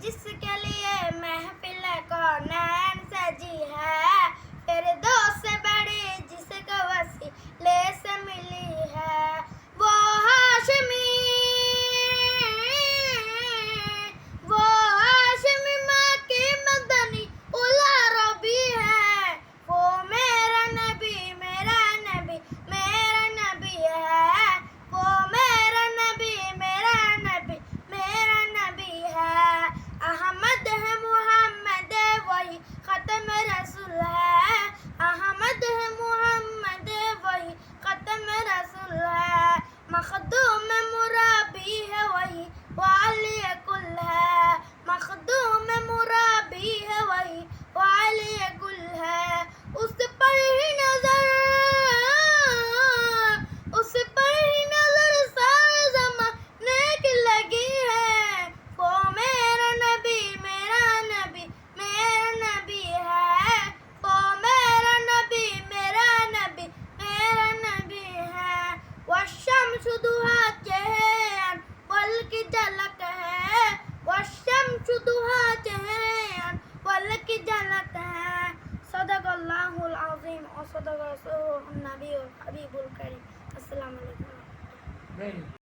जिसके लिए महफिल कौनैन सजी है, फिर दोस्त से बड़ी जिसको वसीले से मिली है, वो हाशमी, वो हाशमी माँ की मदनी उला रबी है, वो मेरा नबी मेरा नबी मेरा नबी है, वो मेरा नबी मेरा नबी मेरा नबी है। अहमद है मोहम्मद वही खत्म रसूल है, अहमद है मोहम्मद वही खत्म रसूल है, मखदूम मुराबी है वही वाली कुल है, मखदूम मुराबी है वही वाली कुल है। उस पर ही नजर, उस पर ही नजर सारे ज़माने की लगी है, वो मेरा नबी मेरा नबी मेरा नबी है, वो मेरा नबी मेरा नबी मेरा नबी है। वशम्स दुहा चेहरे पल की झलक है, वशम्स दुहा चेहरे पल की झलक है। सदक़ल्लाहुल अज़ीम और सदक़ रसूलुन नबी हबीबुल करीम। अस्सलामु अलैकुम।